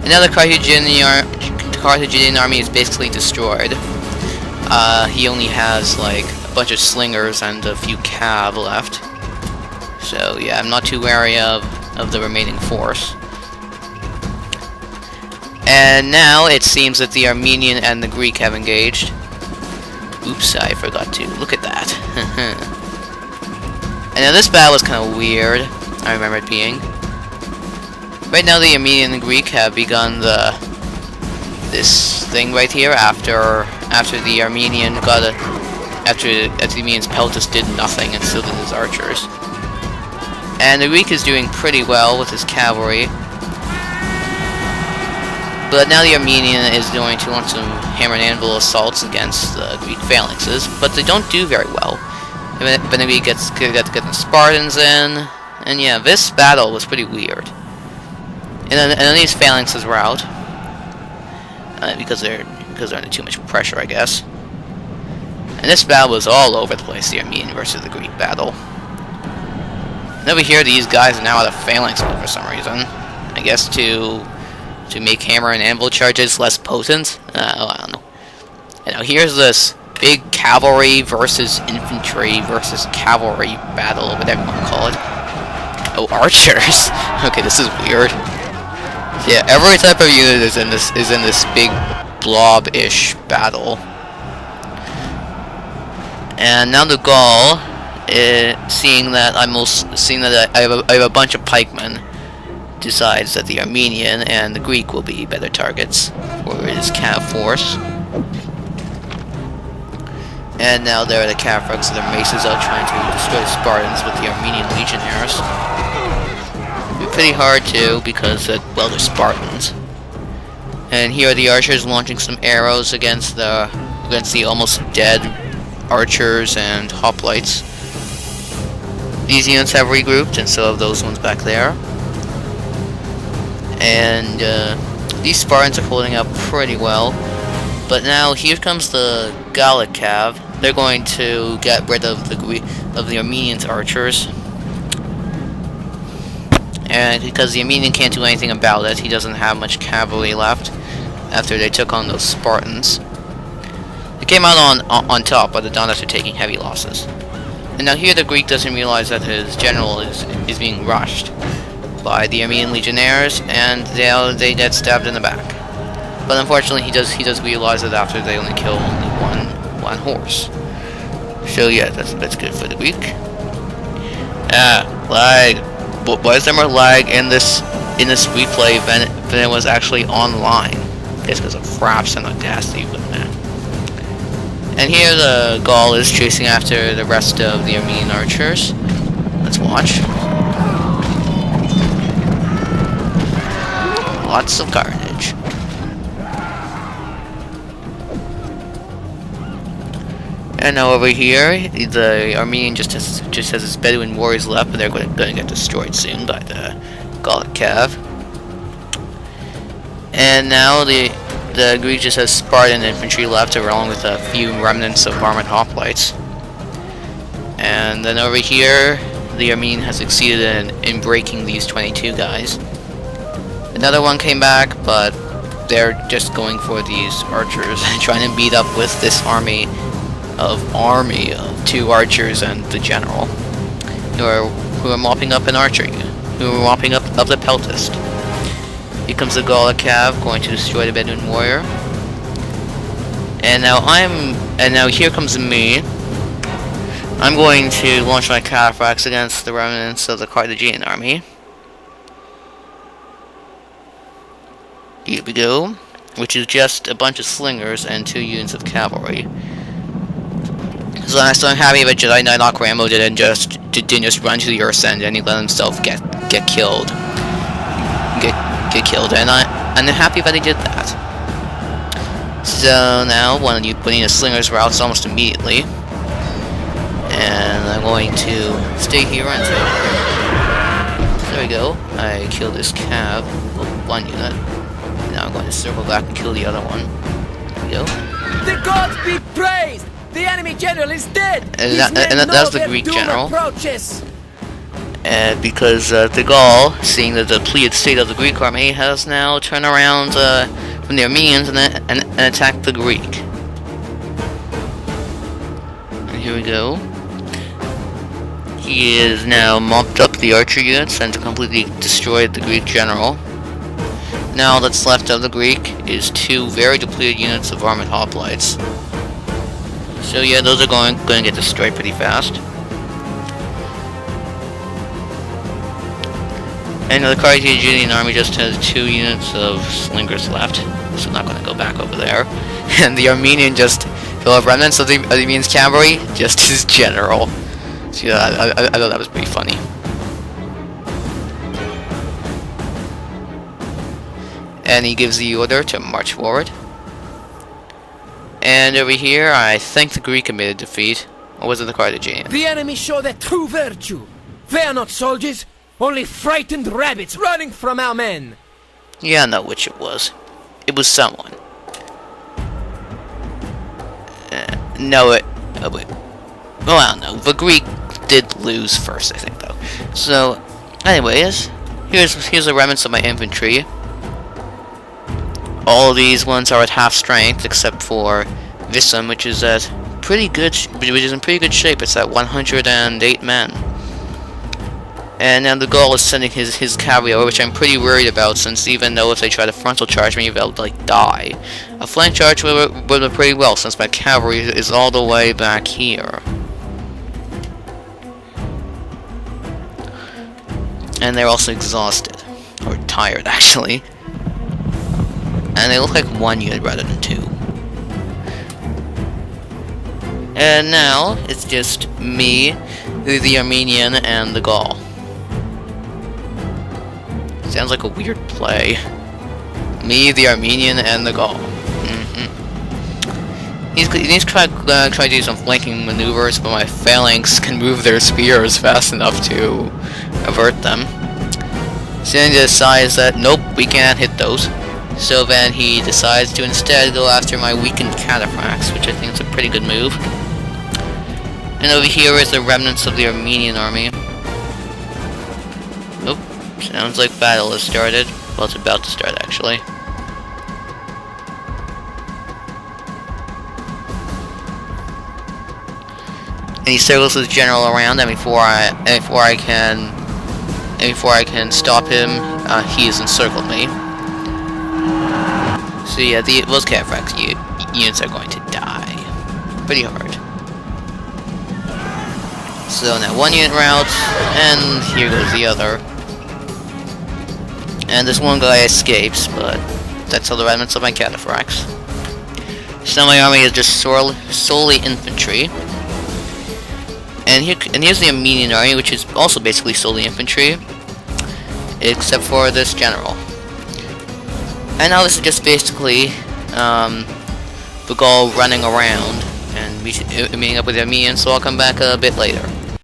And now the Carthaginian army is basically destroyed. He only has like a bunch of slingers and a few cav left. So yeah, I'm not too wary of the remaining force. And now it seems that the Armenian and the Greek have engaged. Oops, I forgot to look at that. And now this battle was kind of weird, I remember it being. Right now the Armenian and the Greek have begun this thing right here after the Armenian after the Armenian's Peltas did nothing and still did his archers. And the Greek is doing pretty well with his cavalry. But now the Armenian is going to launch some hammer and anvil assaults against the Greek phalanxes, but they don't do very well. But the Greek gets to get the Spartans in, and yeah, this battle was pretty weird. And then these phalanxes were out because they're under too much pressure, I guess. And this battle was all over the place, the Armenian versus the Greek battle. And over here, these guys are now out of phalanx mode for some reason. I guess to make hammer and anvil charges less potent. I don't know. And now here's this big cavalry versus infantry versus cavalry battle, whatever you want to call it. Oh, archers. Okay, this is weird. Yeah, every type of unit is in this big blob-ish battle. And now the Gaul, seeing that I have a bunch of pikemen, decides that the Armenian and the Greek will be better targets for his cav force. And now there are the cav rugs with their maces out trying to destroy the Spartans with the Armenian legionnaires. It'll be pretty hard too because, well, they're Spartans. And here are the archers launching some arrows against the almost dead archers and hoplites. These units have regrouped, and so have those ones back there. And these Spartans are holding up pretty well. But now here comes the Gallic cav. They're going to get rid of the Armenians' archers. And because the Armenian can't do anything about it, he doesn't have much cavalry left after they took on those Spartans. They came out on top, but they're done after taking heavy losses. And now here the Greek doesn't realize that his general is being rushed by the Armenian legionnaires, and they get stabbed in the back. But unfortunately, he does realize it after they only kill one horse. So yeah, that's good for the Greek. Lag. Why is there more lag in this replay than it was actually online? I guess because of fraps and audacity, but man. And here the Gaul is chasing after the rest of the Armenian archers. Let's watch. Lots of carnage. And now over here, the Armenian just has his Bedouin warriors left, but they're going to get destroyed soon by the Gallic cav. And now the Greek just has Spartan infantry left, along with a few remnants of armored hoplites. And then over here, the Armenian has succeeded in breaking these 22 guys. Another one came back, but they're just going for these archers and trying to meet up with this army of 2 archers and the general, who are mopping up an archer, who are mopping up the Peltast. Here comes the Gallic cav going to destroy the Bedouin warrior. And now here comes me. I'm going to launch my cataphracts against the remnants of the Carthaginian army. Here we go, which is just a bunch of slingers and 2 units of cavalry. So I'm happy that Jedi Knight Rambo didn't just run to the Earth's End and he let himself get killed. Get killed, and I'm happy that he did that. So now, when you put in a slinger's routes almost immediately, and I'm going to stay here until. There we go. I killed this cav, one unit. Now I'm going to circle back and kill the other one. There we go. The gods be praised! The enemy general is dead! And that's the Greek general. Approaches. And because the Gaul, seeing the depleted state of the Greek army, has now turned around from the Armenians and attacked the Greek. And here we go. He is now mopped up the archer units and completely destroyed the Greek general. Now all that's left of the Greek is 2 very depleted units of armored hoplites. So yeah, those are going to get destroyed pretty fast. And the Carthaginian army just has 2 units of slingers left, so I'm not going to go back over there. And the Armenian just fill up remnants of the Armenian's cavalry, just his general. So yeah, I thought that was pretty funny. And he gives the order to march forward. And over here, I think the Greek admitted defeat. Or was it the Carthaginian? The enemy show their true virtue. They are not soldiers, only frightened rabbits running from our men. Yeah, I know which it was. It was someone. Oh wait. Well, I don't know. The Greek did lose first, I think, though. So, anyways, here's the remnants of my infantry. All these ones are at half strength, except for this one, which is at in pretty good shape. It's at 108 men. And now the Gaul is sending his cavalry over, which I'm pretty worried about, since even though if they try to frontal charge me, they'll like die. A flank charge would do pretty well, since my cavalry is all the way back here. And they're also exhausted, or tired actually. And they look like 1 unit rather than 2. And now it's just me, the Armenian, and the Gaul. Sounds like a weird play. Me, the Armenian, and the Gaul. He needs to try to do some flanking maneuvers, but my phalanx can move their spears fast enough to avert them. So then he decides that, nope, we can't hit those. So then he decides to instead go after my weakened cataphracts, which I think is a pretty good move. And over here is the remnants of the Armenian army. Oh, sounds like battle has started. Well, it's about to start, actually. And he circles his general around, and before I can stop him, he has encircled me. So yeah, those cataphracts units are going to die pretty hard. So now 1 unit routes, and here goes the other. And this one guy escapes, but that's all the remnants of my cataphracts. So my army is just solely infantry. And here's the Armenian army, which is also basically solely infantry, except for this general. And now this is just basically the Gaul running around and meeting up with the Armenians, so I'll come back a bit later.